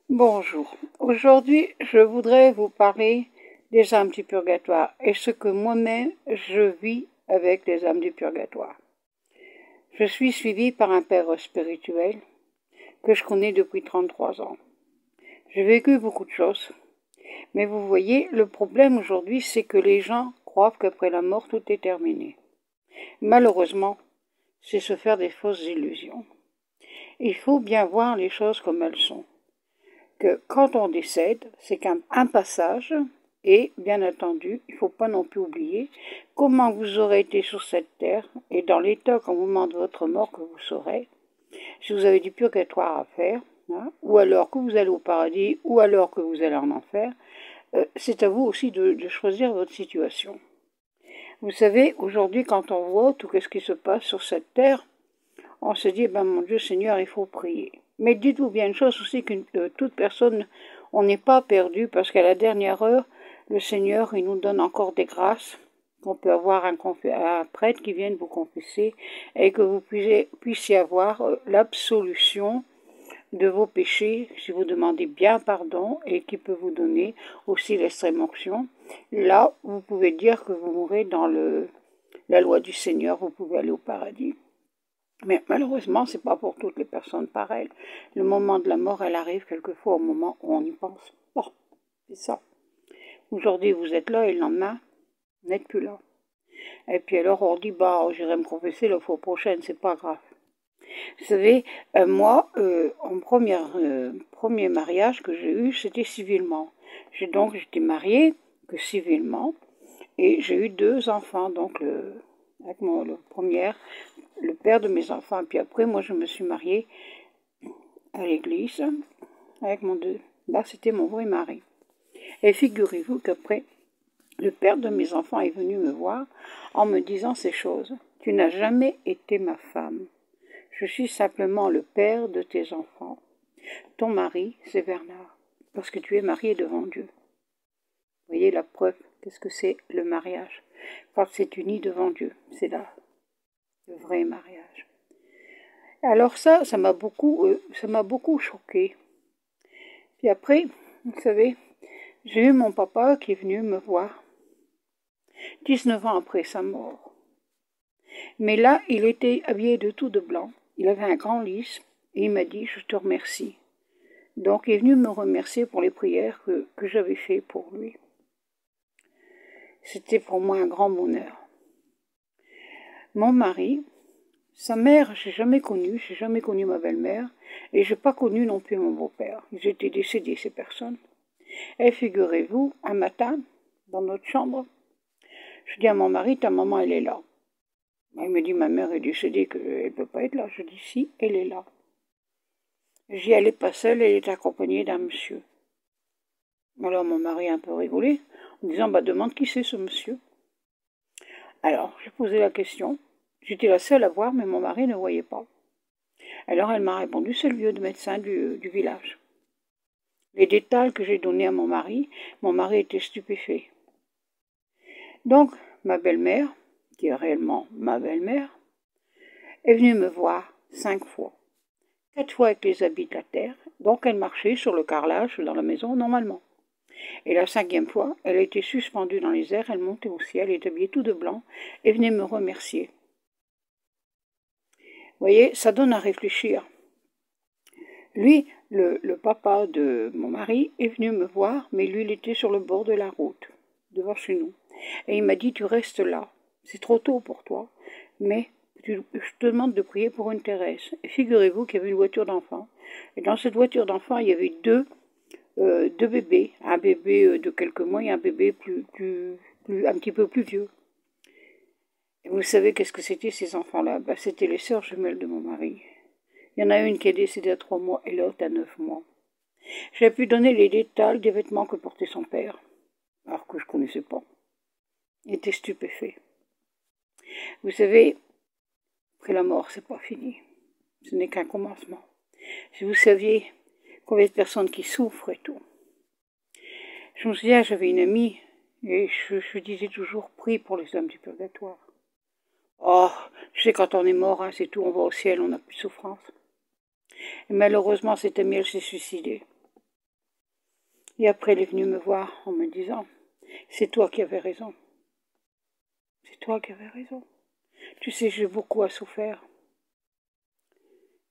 Bonjour. Aujourd'hui, je voudrais vous parler des âmes du purgatoire et ce que moi-même je vis avec les âmes du purgatoire. Je suis suivie par un père spirituel que je connais depuis 33 ans. J'ai vécu beaucoup de choses, mais vous voyez, le problème aujourd'hui, c'est que les gens croient qu'après la mort, tout est terminé. Malheureusement, c'est se faire des fausses illusions. Il faut bien voir les choses comme elles sont. Que quand on décède, c'est qu'un passage, et bien entendu, il ne faut pas non plus oublier comment vous aurez été sur cette terre, et dans l'état qu'au moment de votre mort que vous saurez, si vous avez du purgatoire à faire, ou alors que vous allez au paradis, ou alors que vous allez en enfer, c'est à vous aussi de choisir votre situation. Vous savez, aujourd'hui, quand on voit tout ce qui se passe sur cette terre, on se dit, mon Dieu Seigneur, il faut prier. Mais dites-vous bien une chose aussi, que toute personne, on n'est pas perdu, parce qu'à la dernière heure, le Seigneur, il nous donne encore des grâces, qu'on peut avoir un prêtre qui vienne vous confesser, et que vous puissiez avoir l'absolution de vos péchés, si vous demandez bien pardon, et qui peut vous donner aussi l'extrême onction. Là, vous pouvez dire que vous mourrez dans la loi du Seigneur, vous pouvez aller au paradis. Mais malheureusement, c'est pas pour toutes les personnes pareilles. Le moment de la mort, elle arrive quelquefois au moment où on n'y pense pas. C'est ça. Aujourd'hui, vous êtes là et le lendemain, vous n'êtes plus là. Et puis alors, on dit, j'irai me confesser la fois prochaine, c'est pas grave. Vous savez, moi, en premier mariage que j'ai eu, c'était civilement. J'étais mariée que civilement, et j'ai eu 2 enfants, donc avec le père de mes enfants. Et puis après, moi, je me suis mariée à l'église avec là, c'était mon vrai mari. Et figurez-vous qu'après, le père de mes enfants est venu me voir en me disant ces choses. Tu n'as jamais été ma femme. Je suis simplement le père de tes enfants. Ton mari, c'est Bernard, parce que tu es marié devant Dieu. Vous voyez la preuve, qu'est-ce que c'est le mariage? Quand c'est uni devant Dieu, c'est là le vrai mariage. Alors ça m'a beaucoup choquée. Puis après, vous savez, j'ai eu mon papa qui est venu me voir 19 ans après sa mort. Mais là, il était habillé de tout de blanc. Il avait un grand lys et il m'a dit « Je te remercie ». Donc il est venu me remercier pour les prières que j'avais faites pour lui. C'était pour moi un grand bonheur. Mon mari, sa mère, j'ai jamais connu ma belle-mère, et j'ai pas connu non plus mon beau-père. Ils étaient décédés, ces personnes. Et figurez-vous, un matin, dans notre chambre, je dis à mon mari, ta maman, elle est là. Il me dit, ma mère est décédée, qu'elle ne peut pas être là. Je dis, si, elle est là. J'y allais pas seule, elle est accompagnée d'un monsieur. Alors mon mari a un peu rigolé, en disant, demande qui c'est ce monsieur. Alors, j'ai posé la question. J'étais la seule à voir, mais mon mari ne voyait pas. Alors elle m'a répondu, c'est le vieux médecin du village. Les détails que j'ai donnés à mon mari était stupéfait. Donc, ma belle-mère, qui est réellement ma belle-mère, est venue me voir 5 fois. 4 fois avec les habits de la terre, donc elle marchait sur le carrelage dans la maison normalement. Et la 5e fois, elle a été suspendue dans les airs, elle montait au ciel, elle est habillée tout de blanc, et venait me remercier. Vous voyez, ça donne à réfléchir. Lui, le papa de mon mari, est venu me voir, mais lui, il était sur le bord de la route, devant chez nous. Et il m'a dit, tu restes là, c'est trop tôt pour toi, mais je te demande de prier pour une Thérèse. Et figurez-vous qu'il y avait une voiture d'enfant. Et dans cette voiture d'enfant, il y avait deux bébés. Un bébé de quelques mois et un bébé un petit peu plus vieux. Et vous savez qu'est-ce que c'était ces enfants-là? C'était les sœurs jumelles de mon mari. Il y en a une qui est décédée à 3 mois et l'autre à 9 mois. J'ai pu donner les détails des vêtements que portait son père, alors que je ne connaissais pas. Il était stupéfait. Vous savez, après la mort, c'est pas fini. Ce n'est qu'un commencement. Si vous saviez combien de personnes qui souffrent et tout. Je me souviens, j'avais une amie, et je disais toujours, prie pour les âmes du purgatoire. Oh, je sais, quand on est mort, c'est tout, on va au ciel, on n'a plus de souffrance. Et malheureusement, cette amie, elle s'est suicidée. Et après, elle est venue me voir en me disant, c'est toi qui avais raison. C'est toi qui avais raison. Tu sais, j'ai beaucoup à souffrir.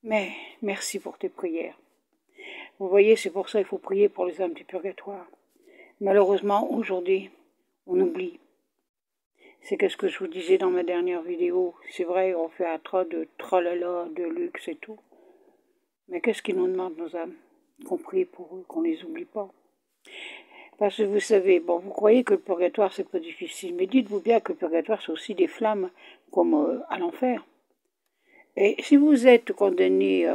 Mais merci pour tes prières. Vous voyez, c'est pour ça qu'il faut prier pour les âmes du purgatoire. Malheureusement, aujourd'hui, on oublie. C'est ce que je vous disais dans ma dernière vidéo. C'est vrai, on fait un tas de tralala, de luxe et tout. Mais qu'est-ce qu'ils nous demandent, nos âmes? Qu'on prie pour eux, qu'on les oublie pas. Parce que vous savez, bon, vous croyez que le purgatoire, c'est pas difficile. Mais dites-vous bien que le purgatoire, c'est aussi des flammes, comme à l'enfer. Et si vous êtes condamné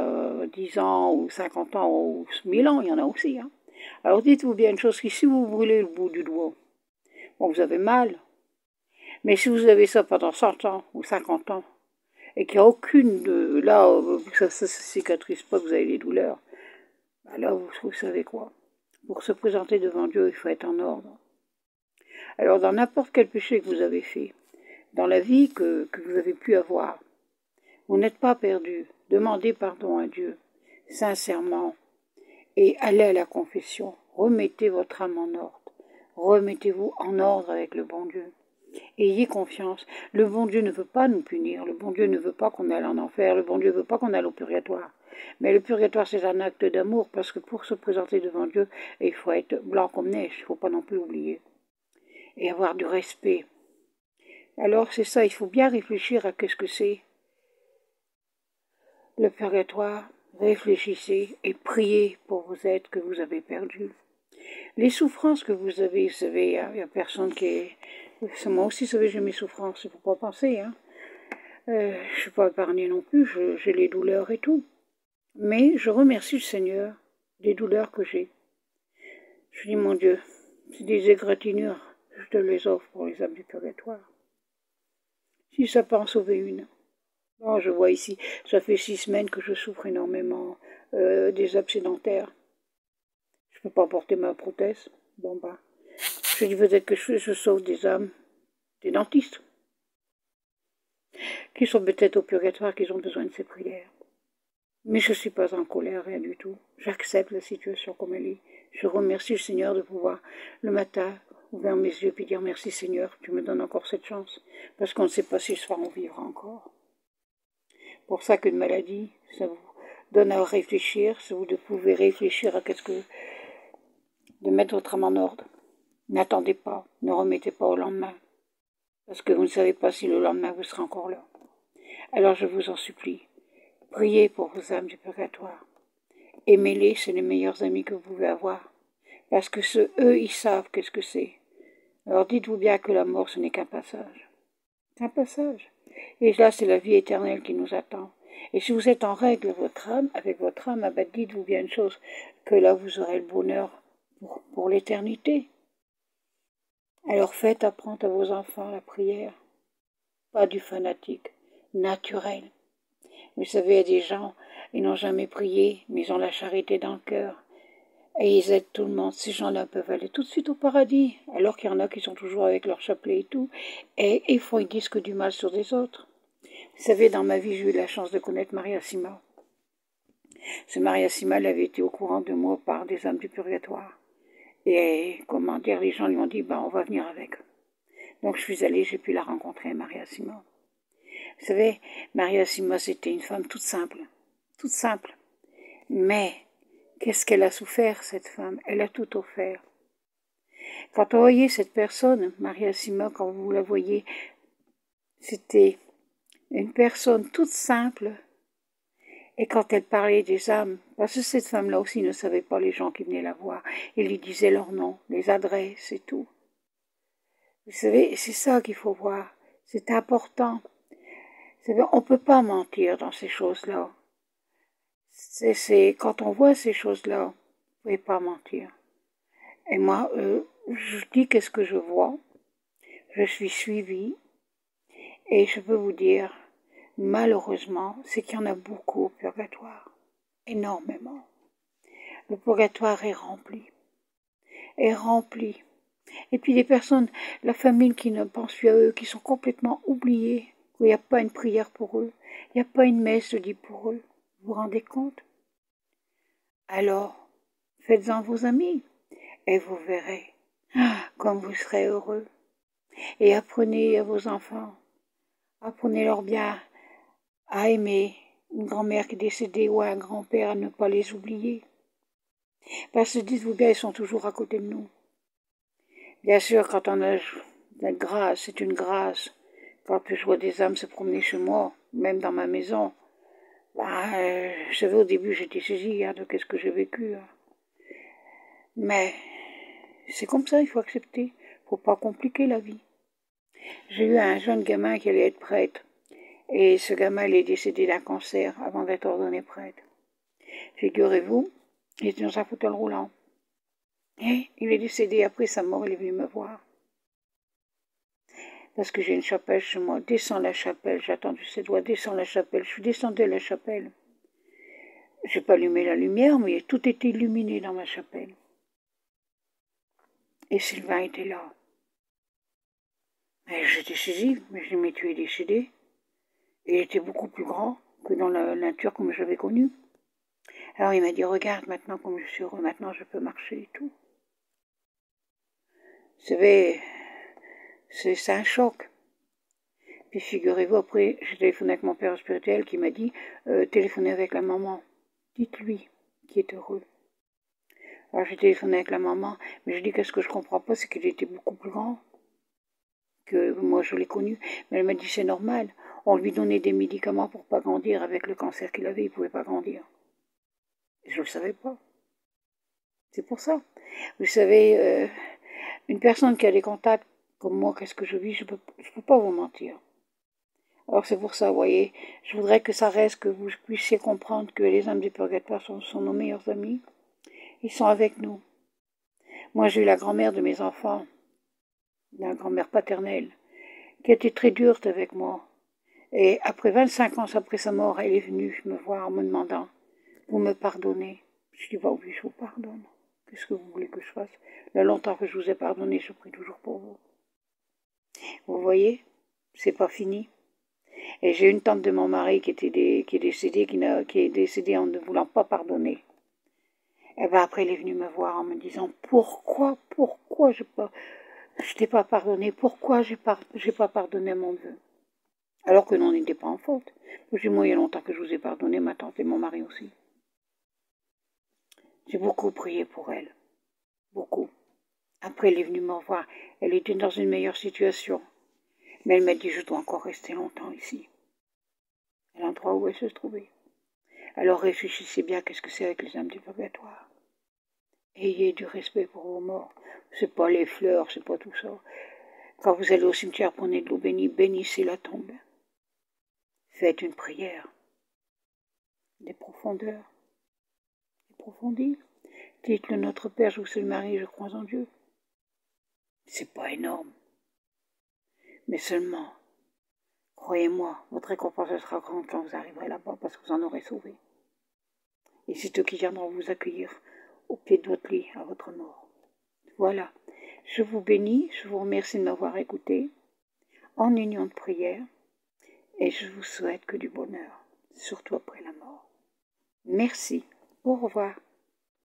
10 ans ou 50 ans ou 1000 ans, il y en a aussi. Hein. Alors dites-vous bien une chose, que si vous brûlez le bout du doigt, bon, vous avez mal. Mais si vous avez ça pendant 100 ans ou 50 ans, et qu'il n'y a aucune de... Là, ça ne cicatrise pas, que vous avez les douleurs, ben là, vous savez quoi. Pour se présenter devant Dieu, il faut être en ordre. Alors, dans n'importe quel péché que vous avez fait, dans la vie que vous avez pu avoir, vous n'êtes pas perdu. Demandez pardon à Dieu, sincèrement, et allez à la confession. Remettez votre âme en ordre. Remettez-vous en ordre avec le bon Dieu. Ayez confiance. Le bon Dieu ne veut pas nous punir. Le bon Dieu ne veut pas qu'on aille en enfer. Le bon Dieu ne veut pas qu'on aille au purgatoire. Mais le purgatoire, c'est un acte d'amour, parce que pour se présenter devant Dieu, il faut être blanc comme neige. Il ne faut pas non plus oublier. Et avoir du respect. Alors, c'est ça, il faut bien réfléchir à qu'est-ce que c'est. Le purgatoire, réfléchissez et priez pour vos êtres que vous avez perdus. Les souffrances que vous savez, il n'y a personne qui est... Moi aussi, vous savez, j'ai mes souffrances, il ne faut pas penser. Hein. Je ne suis pas épargnée non plus, j'ai les douleurs et tout. Mais je remercie le Seigneur des douleurs que j'ai. Je dis, mon Dieu, c'est des égratignures, je te les offre pour les âmes du purgatoire. Si ça peut en sauver une. Bon, je vois ici, ça fait 6 semaines que je souffre énormément des abcès dentaires. Je ne peux pas porter ma prothèse. Bon, bah, je dis peut-être que je sauve des âmes, des dentistes, qui sont peut-être au purgatoire, qui ont besoin de ces prières. Mais je ne suis pas en colère, rien du tout. J'accepte la situation comme elle est. Je remercie le Seigneur de pouvoir, le matin, ouvrir mes yeux et dire merci Seigneur, tu me donnes encore cette chance. Parce qu'on ne sait pas si ce soir on vivra encore. Pour ça qu'une maladie, ça vous donne à réfléchir, ça vous pouvez réfléchir à de mettre votre âme en ordre. N'attendez pas, ne remettez pas au lendemain, parce que vous ne savez pas si le lendemain vous serez encore là. Alors je vous en supplie, priez pour vos âmes du purgatoire. Aimez-les, c'est les meilleurs amis que vous pouvez avoir, parce que eux, ils savent qu'est-ce que c'est. Alors dites-vous bien que la mort, ce n'est qu'un passage. Un passage. Et là, c'est la vie éternelle qui nous attend. Et si vous êtes en règle avec votre âme, ben dites-vous bien une chose, que là, vous aurez le bonheur pour l'éternité. Alors faites apprendre à vos enfants la prière, pas du fanatique, naturel. Vous savez, il y a des gens, ils n'ont jamais prié, mais ils ont la charité dans le cœur. Et ils aident tout le monde. Ces gens-là peuvent aller tout de suite au paradis, alors qu'il y en a qui sont toujours avec leur chapelet et tout, et ils disent que du mal sur des autres. Vous savez, dans ma vie, j'ai eu la chance de connaître Maria Sima. Ce Maria Sima, elle avait été au courant de moi par des âmes du purgatoire. Et, comment dire, les gens lui ont dit, on va venir avec. Donc je suis allée, j'ai pu la rencontrer, Maria Sima. Vous savez, Maria Sima, c'était une femme toute simple. Mais, qu'est-ce qu'elle a souffert, cette femme? Elle a tout offert. Quand on voyait cette personne, Maria Sima, quand vous la voyez, c'était une personne toute simple. Et quand elle parlait des âmes, parce que cette femme-là aussi ne savait pas les gens qui venaient la voir, elle lui disait leur nom, les adresses et tout. Vous savez, c'est ça qu'il faut voir. C'est important. On ne peut pas mentir dans ces choses-là. Quand on voit ces choses-là, vous ne pouvez pas mentir. Et moi, je dis qu'est-ce que je vois. Je suis suivie. Et je peux vous dire, malheureusement, c'est qu'il y en a beaucoup au purgatoire. Énormément. Le purgatoire est rempli. Et puis des personnes, la famille qui ne pense plus à eux, qui sont complètement oubliées, où il n'y a pas une prière pour eux, il n'y a pas une messe dit pour eux. Vous vous rendez compte? Alors, faites-en vos amis. et vous verrez comme vous serez heureux. Et apprenez à vos enfants, apprenez-leur bien à aimer une grand-mère qui est décédée ou un grand-père, à ne pas les oublier. Parce que dites-vous bien, ils sont toujours à côté de nous. Bien sûr, quand on a la grâce, c'est une grâce. Quand je vois des âmes se promener chez moi, même dans ma maison, vous savez, au début, j'étais saisie de qu'est-ce que j'ai vécu. Mais c'est comme ça, il faut accepter. Faut pas compliquer la vie. J'ai eu un jeune gamin qui allait être prêtre. Et ce gamin, il est décédé d'un cancer avant d'être ordonné prêtre. Figurez-vous, il était dans un fauteuil roulant. Et il est décédé après sa mort, il est venu me voir. Parce que j'ai une chapelle chez moi. Descends la chapelle, j'ai attendu ses doigts, descends la chapelle. Je suis descendue à la chapelle. J'ai pas allumé la lumière, mais tout était illuminé dans ma chapelle. Et Sylvain était là. Et j'étais saisie, mais je dis, mais tu es décédé. Et il était beaucoup plus grand que dans la nature comme j'avais connu. Alors il m'a dit, regarde maintenant comme je suis heureux, maintenant je peux marcher et tout. Vous savez, c'est un choc. Puis figurez-vous, après, j'ai téléphoné avec mon père spirituel qui m'a dit, téléphonez avec la maman. Dites-lui qu'il est heureux. Alors j'ai téléphoné avec la maman, mais je dis qu'est-ce que je comprends pas, c'est qu'il était beaucoup plus grand que moi je l'ai connu. Mais elle m'a dit c'est normal, on lui donnait des médicaments pour pas grandir avec le cancer qu'il avait, il pouvait pas grandir. Et je le savais pas. C'est pour ça. Vous savez, une personne qui a des contacts comme moi, qu'est-ce que je vis, je peux pas vous mentir. Alors c'est pour ça, vous voyez, je voudrais que ça reste, que vous puissiez comprendre que les âmes du purgatoire sont nos meilleurs amis. Ils sont avec nous. Moi, j'ai eu la grand-mère de mes enfants, la grand-mère paternelle, qui a été très dure avec moi. Et après 25 ans après sa mort, elle est venue me voir en me demandant, vous me pardonnez? Je dis, bah oui, je vous pardonne. Qu'est-ce que vous voulez que je fasse? Le longtemps que je vous ai pardonné, je prie toujours pour vous. Vous voyez, c'est pas fini. Et j'ai une tante de mon mari qui est décédée en ne voulant pas pardonner. Et ben après, elle est venue me voir en me disant, pourquoi je t'ai pas pardonné, pourquoi j'ai pas pardonné mon neveu? Alors que non, on n'était pas en faute. Je dis, moi, il y a longtemps que je vous ai pardonné, ma tante et mon mari aussi. J'ai beaucoup prié pour elle. Beaucoup. Après, elle est venue me revoir. Elle était dans une meilleure situation. Mais elle m'a dit, je dois encore rester longtemps ici. À l'endroit où elle se trouvait. Alors réfléchissez bien, qu'est-ce que c'est avec les âmes du purgatoire? Ayez du respect pour vos morts. C'est pas les fleurs, c'est pas tout ça. Quand vous allez au cimetière, prenez de l'eau bénie, bénissez la tombe. Faites une prière. Des profondeurs. Approfondie. Dites-le Notre Père, je vous salue Marie, je crois en Dieu. C'est pas énorme. Mais seulement, croyez-moi, votre récompense sera grande quand vous arriverez là-bas parce que vous en aurez sauvé. Et c'est eux qui viendront vous accueillir au pied de votre lit à votre mort. Voilà. Je vous bénis, je vous remercie de m'avoir écouté en union de prière et je vous souhaite que du bonheur, surtout après la mort. Merci. Au revoir.